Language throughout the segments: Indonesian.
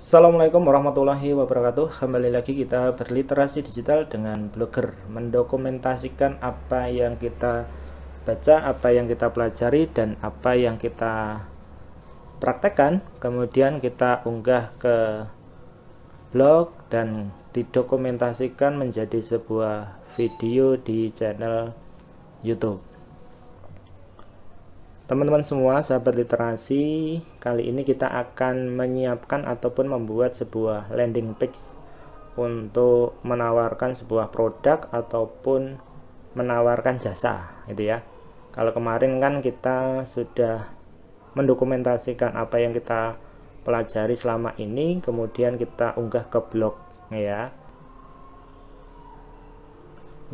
Assalamualaikum warahmatullahi wabarakatuh. Kembali lagi kita berliterasi digital dengan Blogger, mendokumentasikan apa yang kita baca, apa yang kita pelajari, dan apa yang kita praktekkan, kemudian kita unggah ke blog dan didokumentasikan menjadi sebuah video di channel YouTube. Teman-teman semua, sahabat literasi, kali ini kita akan menyiapkan ataupun membuat sebuah landing page untuk menawarkan sebuah produk ataupun menawarkan jasa, gitu ya. Kalau kemarin kan kita sudah mendokumentasikan apa yang kita pelajari selama ini, kemudian kita unggah ke blog, ya.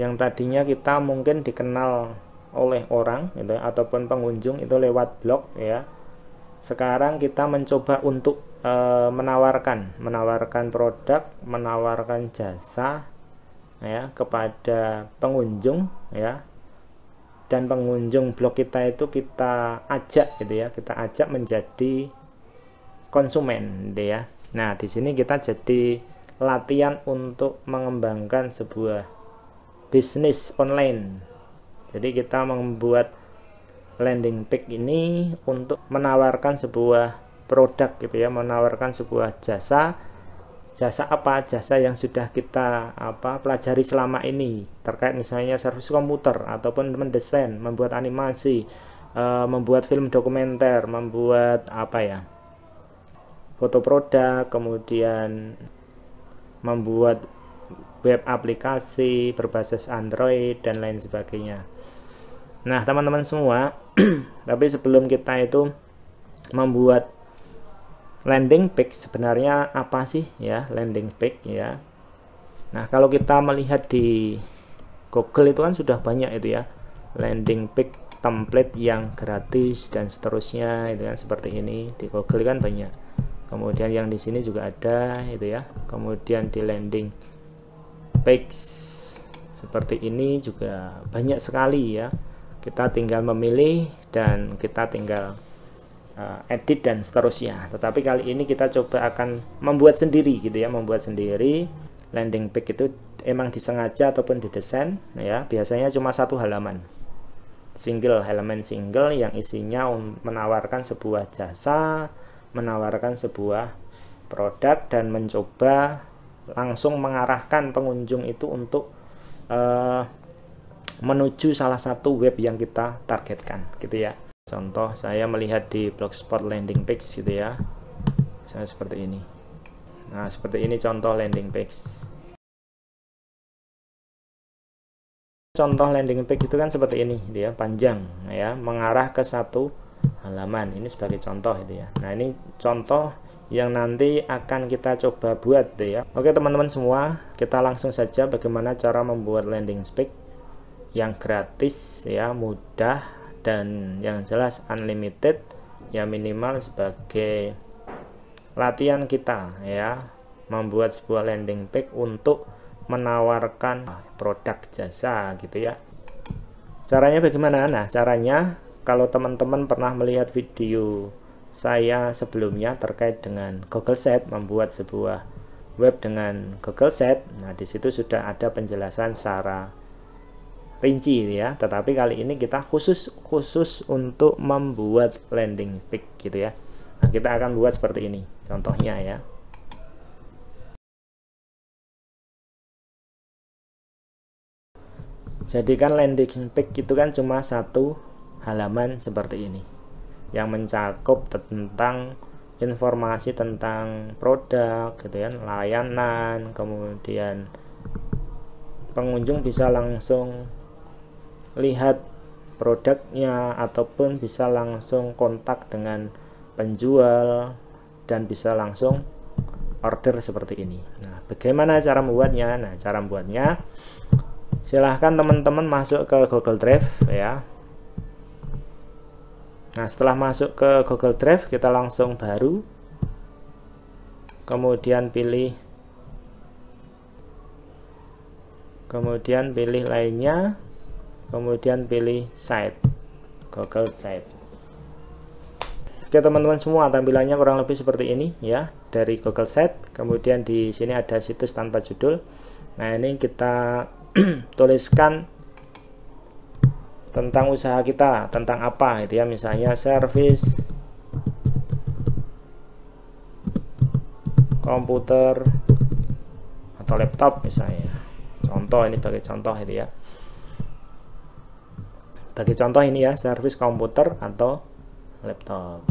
Yang tadinya kita mungkin dikenal oleh orang gitu, ataupun pengunjung itu lewat blog, ya. Sekarang kita mencoba untuk menawarkan produk, menawarkan jasa, ya, kepada pengunjung, ya. Dan pengunjung blog kita itu kita ajak gitu ya, kita ajak menjadi konsumen gitu ya. Nah, di sini kita jadi latihan untuk mengembangkan sebuah bisnis online. Jadi kita membuat landing page ini untuk menawarkan sebuah produk gitu ya, menawarkan sebuah jasa. Jasa apa? Jasa yang sudah kita pelajari selama ini, terkait misalnya servis komputer ataupun mendesain, membuat animasi, membuat film dokumenter, membuat foto produk, kemudian membuat web aplikasi berbasis Android dan lain sebagainya. Nah, teman-teman semua, tapi sebelum kita itu membuat landing page, sebenarnya apa sih ya landing page ya? Nah, kalau kita melihat di Google itu kan sudah banyak itu ya, landing page template yang gratis dan seterusnya itu kan, seperti ini di Google kan banyak. Kemudian yang di sini juga ada itu ya. Kemudian di landing page seperti ini juga banyak sekali ya. Kita tinggal memilih dan kita tinggal edit dan seterusnya. Tetapi kali ini kita coba akan membuat sendiri gitu ya, membuat sendiri. Landing page itu emang disengaja ataupun didesain ya, biasanya cuma satu halaman, halaman single yang isinya menawarkan sebuah jasa, menawarkan sebuah produk, dan mencoba langsung mengarahkan pengunjung itu untuk menuju salah satu web yang kita targetkan gitu ya. Contoh saya melihat di Blogspot landing page gitu ya, misalnya seperti ini. Nah, seperti ini contoh landing page. Contoh landing page itu kan seperti ini dia, panjang ya, mengarah ke satu halaman. Ini sebagai contoh itu ya. Nah, ini contoh yang nanti akan kita coba buat deh ya. Oke teman-teman semua, kita langsung saja bagaimana cara membuat landing page yang gratis ya, mudah, dan yang jelas unlimited ya, minimal sebagai latihan kita ya, membuat sebuah landing page untuk menawarkan produk jasa gitu ya. Caranya bagaimana? Nah, caranya kalau teman-teman pernah melihat video saya sebelumnya terkait dengan Google Sheet, membuat sebuah web dengan Google Sheet. Nah, di situ sudah ada penjelasan secara rinci ya. Tetapi kali ini kita khusus untuk membuat landing page gitu ya. Nah, kita akan buat seperti ini contohnya ya. Jadi kan landing page itu kan cuma satu halaman seperti ini, yang mencakup tentang informasi tentang produk gitu ya, layanan, kemudian pengunjung bisa langsung lihat produknya ataupun bisa langsung kontak dengan penjual dan bisa langsung order seperti ini. Nah, bagaimana cara membuatnya? Nah, cara membuatnya silahkan teman-teman masuk ke Google Drive ya. Nah, setelah masuk ke Google Drive, kita langsung baru, kemudian pilih lainnya, kemudian pilih site, Google Site. Oke teman-teman semua, tampilannya kurang lebih seperti ini ya dari Google Set. Kemudian di sini ada situs tanpa judul. Nah ini kita tuliskan tentang usaha kita, tentang apa gitu ya, misalnya service komputer atau laptop misalnya. Contoh ini sebagai contoh itu ya. Bagi contoh ini ya, service komputer atau laptop.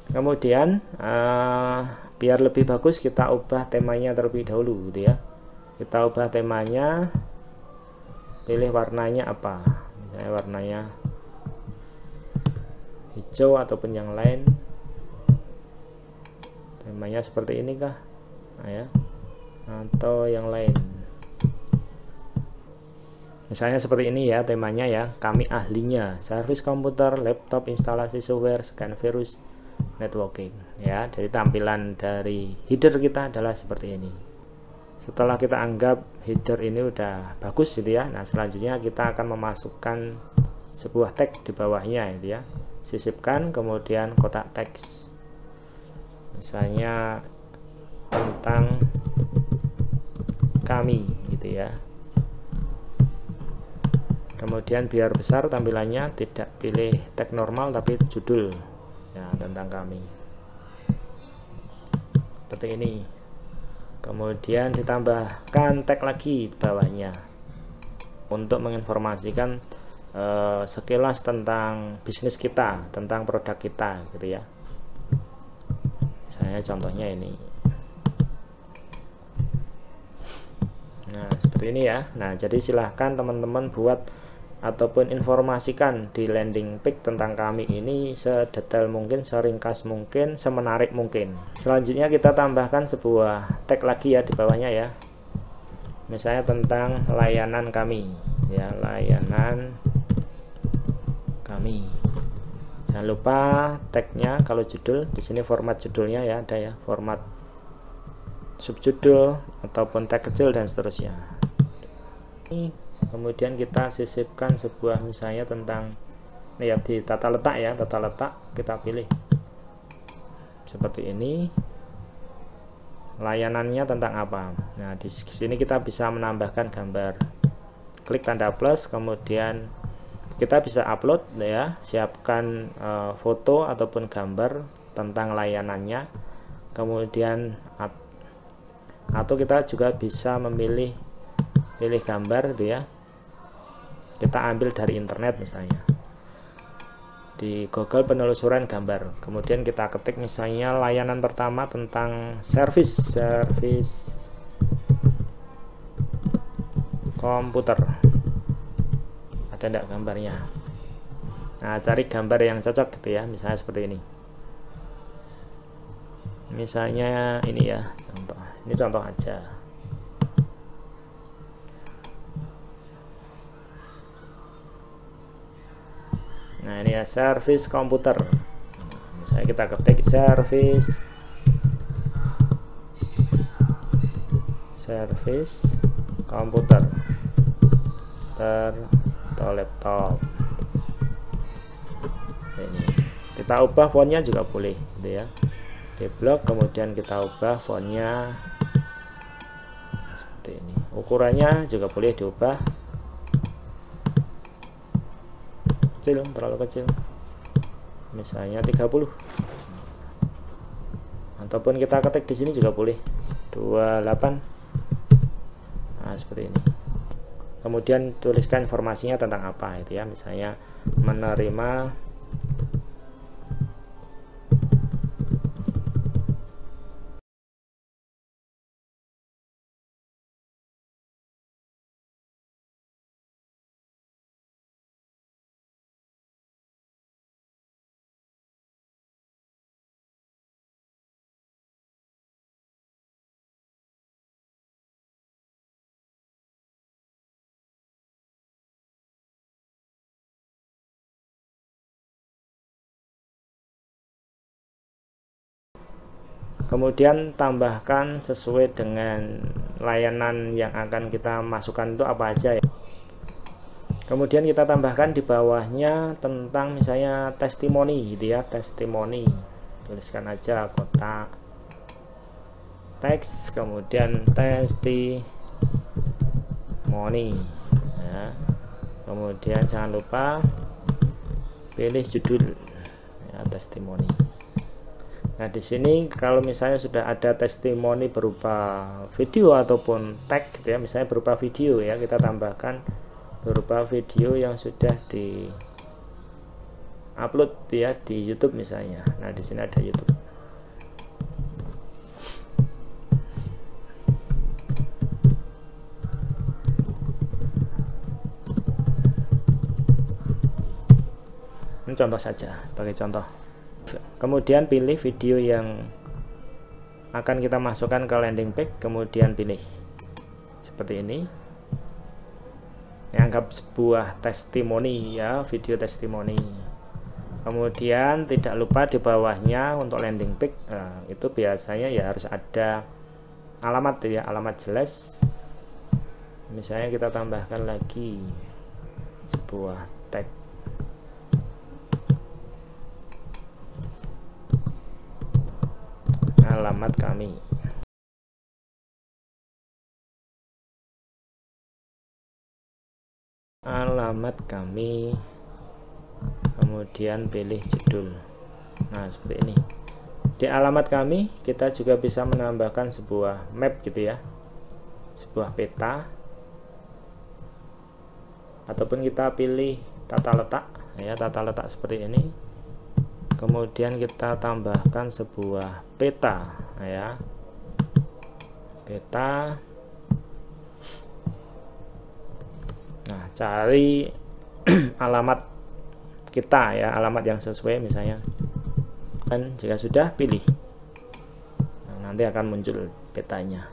Kemudian biar lebih bagus kita ubah temanya terlebih dahulu gitu ya. Kita ubah temanya, pilih warnanya apa, misalnya warnanya hijau ataupun yang lain. Temanya seperti ini kah? Nah, ya. Atau yang lain. Misalnya seperti ini ya temanya ya, kami ahlinya servis komputer, laptop, instalasi software, scan virus, networking ya. Jadi tampilan dari header kita adalah seperti ini. Setelah kita anggap header ini udah bagus gitu ya, nah selanjutnya kita akan memasukkan sebuah tag di bawahnya gitu ya. Sisipkan, kemudian kotak teks, misalnya tentang kami gitu ya. Kemudian biar besar tampilannya, tidak pilih tag normal tapi judul ya, tentang kami seperti ini. Kemudian ditambahkan tag lagi di bawahnya untuk menginformasikan sekilas tentang bisnis kita, tentang produk kita gitu ya. Saya contohnya ini. Nah seperti ini ya. Nah jadi silahkan teman-teman buat ataupun informasikan di landing page tentang kami ini sedetail mungkin, seringkas mungkin, semenarik mungkin. Selanjutnya kita tambahkan sebuah tag lagi ya di bawahnya ya, misalnya tentang layanan kami ya, layanan kami. Jangan lupa tagnya kalau judul di sini format judulnya ya, ada ya format subjudul ataupun tag kecil dan seterusnya. Kemudian kita sisipkan sebuah misalnya tentang ya di tata letak ya, tata letak kita pilih seperti ini, layanannya tentang apa. Nah di sini kita bisa menambahkan gambar, klik tanda plus, kemudian kita bisa upload ya, siapkan foto ataupun gambar tentang layanannya. Kemudian atau kita juga bisa memilih gambar itu ya, kita ambil dari internet misalnya di Google penelusuran gambar, kemudian kita ketik misalnya layanan pertama tentang service komputer, ada enggak gambarnya. Nah cari gambar yang cocok gitu ya, misalnya seperti ini, misalnya ini ya, contoh ini, contoh aja. Nah ini ya, service komputer, misalnya kita ketik service komputer atau laptop. Ini kita ubah fontnya juga boleh gitu ya, di blok, kemudian kita ubah fontnya seperti ini, ukurannya juga boleh diubah kecil, terlalu kecil misalnya 30, ataupun kita ketik di sini juga boleh 28. Nah seperti ini. Kemudian tuliskan informasinya tentang apa itu ya, misalnya menerima Kemudian tambahkan sesuai dengan layanan yang akan kita masukkan itu apa aja ya. Kemudian kita tambahkan di bawahnya tentang misalnya testimoni gitu ya, testimoni. Tuliskan aja kotak teks, kemudian testimoni ya. Kemudian jangan lupa pilih judul ya, testimoni. Nah, di sini kalau misalnya sudah ada testimoni berupa video ataupun teks gitu ya, misalnya berupa video ya, kita tambahkan berupa video yang sudah di upload ya di YouTube misalnya. Nah, di sini ada YouTube. Ini contoh saja, sebagai contoh. Kemudian pilih video yang akan kita masukkan ke landing page, kemudian pilih seperti ini. Anggap sebuah testimoni ya, video testimoni. Kemudian tidak lupa di bawahnya untuk landing page itu biasanya ya harus ada alamat ya, alamat jelas. Misalnya kita tambahkan lagi sebuah tag alamat kami. Alamat kami, kemudian pilih judul. Nah, seperti ini. Di alamat kami kita juga bisa menambahkan sebuah map gitu ya, sebuah peta, ataupun kita pilih tata letak ya, tata letak seperti ini. Kemudian kita tambahkan sebuah peta ya, peta. Nah, cari alamat kita ya, alamat yang sesuai misalnya. Dan jika sudah, pilih. Nah, nanti akan muncul petanya.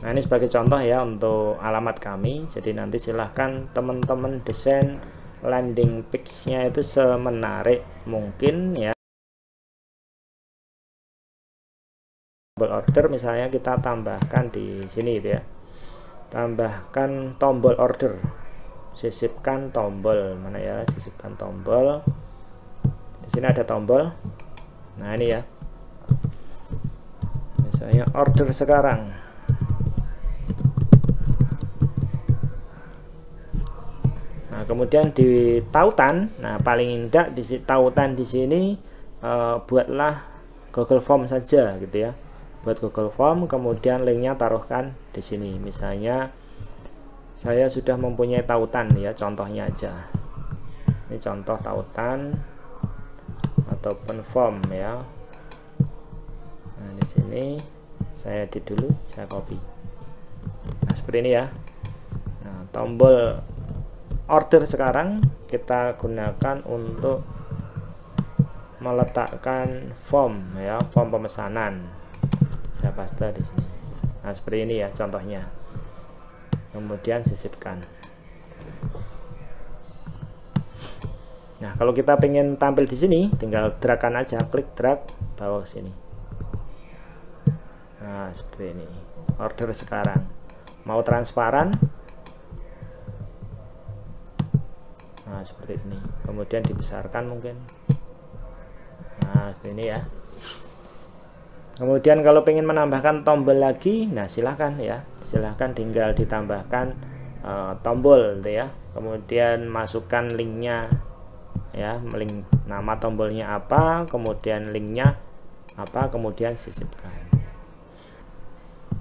Nah, ini sebagai contoh ya untuk alamat kami. Jadi nanti silahkan teman-teman desain landing page-nya itu semenarik mungkin ya. Tombol order misalnya kita tambahkan di sini gitu ya. Tambahkan tombol order. Sisipkan tombol mana ya? Sisipkan tombol. Di sini ada tombol. Nah, ini ya. Misalnya order sekarang. Nah, kemudian di tautan, nah paling tidak di tautan di sini buatlah Google Form saja gitu ya. Buat Google Form, kemudian linknya taruhkan di sini. Misalnya saya sudah mempunyai tautan ya, contohnya aja. Ini contoh tautan ataupun form ya. Nah, di sini saya edit dulu, saya copy. Nah, seperti ini ya. Nah, tombol order sekarang kita gunakan untuk meletakkan form ya, form pemesanan. Saya paste di sini. Nah, seperti ini ya contohnya. Kemudian sisipkan. Nah, kalau kita pengen tampil di sini, tinggal dragkan aja, klik drag bawah sini. Nah, seperti ini. Order sekarang. Mau transparan? Nah, seperti ini. Kemudian dibesarkan mungkin. Nah, ini ya. Kemudian kalau pengen menambahkan tombol lagi, nah silahkan ya. Silahkan tinggal ditambahkan tombol gitu ya. Kemudian masukkan linknya ya, link nama tombolnya apa, kemudian linknya apa, kemudian sisipkan.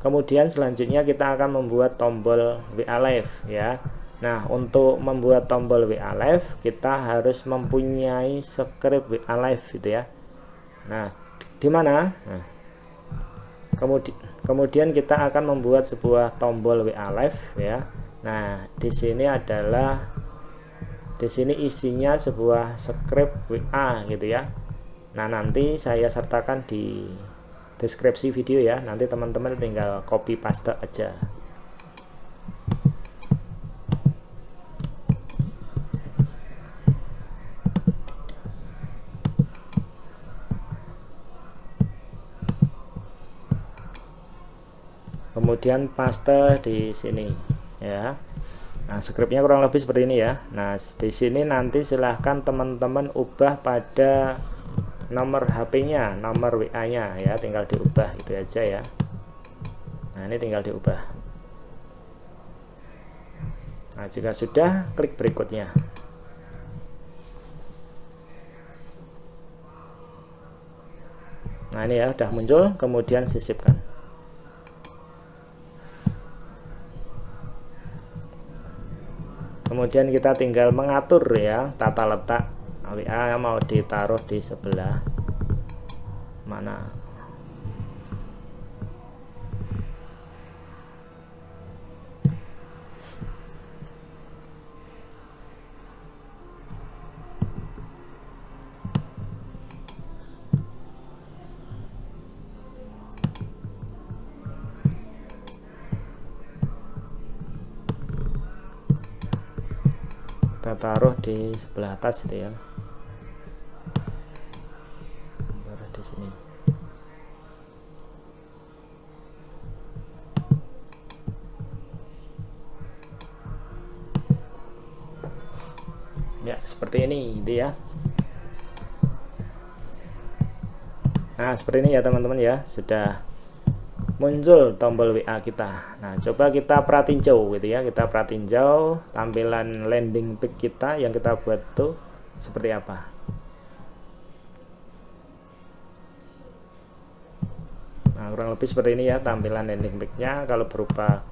Kemudian selanjutnya kita akan membuat tombol WA Live ya. Nah, untuk membuat tombol WA Live kita harus mempunyai script WA Live gitu ya. Nah, di mana? Nah, kemudian kita akan membuat sebuah tombol WA Live ya. Nah, di sini isinya sebuah script WA gitu ya. Nah, nanti saya sertakan di deskripsi video ya, nanti teman-teman tinggal copy paste aja. Kemudian paste di sini ya. Nah, skripnya kurang lebih seperti ini ya. Nah, di sini nanti silahkan teman-teman ubah pada nomor HP-nya, nomor WA-nya ya, tinggal diubah itu aja ya. Nah, ini tinggal diubah. Nah, jika sudah, klik berikutnya. Nah, ini ya udah muncul, kemudian sisipkan. Kemudian kita tinggal mengatur ya tata letak WA mau ditaruh di sebelah mana. Kita taruh di sebelah atas gitu ya, taruh di sini. Ya seperti ini gitu ya. Nah seperti ini ya teman-teman ya, sudah muncul tombol WA kita. Nah coba kita perhatinjau gitu ya, kita perhatinjau tampilan landing page kita yang kita buat tuh seperti apa. Nah kurang lebih seperti ini ya tampilan landing page-nya kalau berupa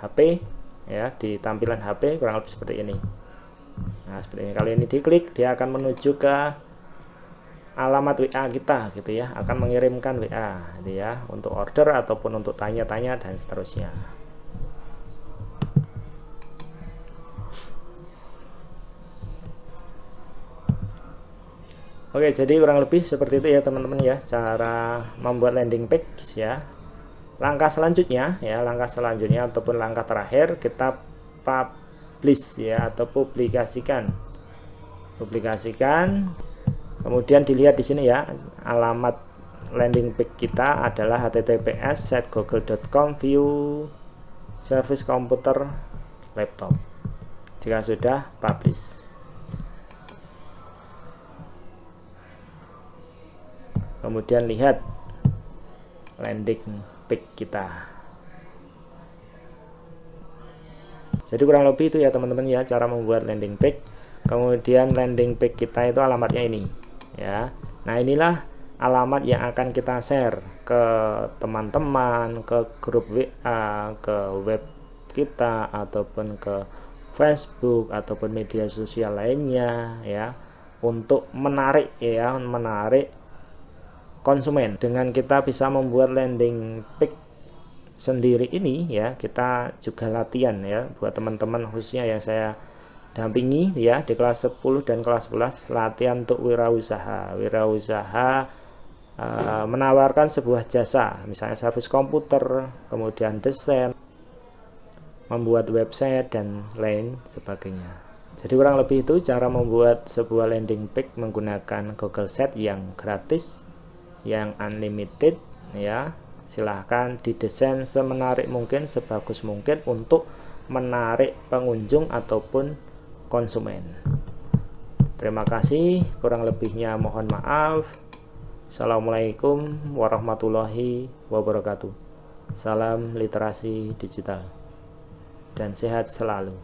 HP ya, di tampilan HP kurang lebih seperti ini. Nah seperti ini, kalau ini diklik dia akan menuju ke alamat WA kita gitu ya, akan mengirimkan WA gitu ya, untuk order ataupun untuk tanya-tanya dan seterusnya. Oke, jadi kurang lebih seperti itu ya teman-teman ya, cara membuat landing page ya. Langkah selanjutnya ya, langkah selanjutnya ataupun langkah terakhir kita publish ya, atau publikasikan. Kemudian dilihat di sini ya, alamat landing page kita adalah https://google.com view service komputer laptop. Jika sudah, publish. Kemudian lihat landing page kita. Jadi kurang lebih itu ya teman-teman ya, cara membuat landing page. Kemudian landing page kita itu alamatnya ini ya. Nah inilah alamat yang akan kita share ke teman-teman, ke grup WA, ke web kita, ataupun ke Facebook ataupun media sosial lainnya ya, untuk menarik ya, menarik konsumen. Dengan kita bisa membuat landing page sendiri ini ya, kita juga latihan ya buat teman-teman khususnya yang saya dampingi ya di kelas 10 dan kelas 11, latihan untuk wirausaha menawarkan sebuah jasa, misalnya servis komputer, kemudian desain, membuat website dan lain sebagainya. Jadi kurang lebih itu cara membuat sebuah landing page menggunakan Google Sheets yang gratis, yang unlimited ya. Silahkan didesain semenarik mungkin, sebagus mungkin untuk menarik pengunjung ataupun konsumen. Terima kasih, kurang lebihnya mohon maaf. Assalamualaikum warahmatullahi wabarakatuh. Salam literasi digital dan sehat selalu.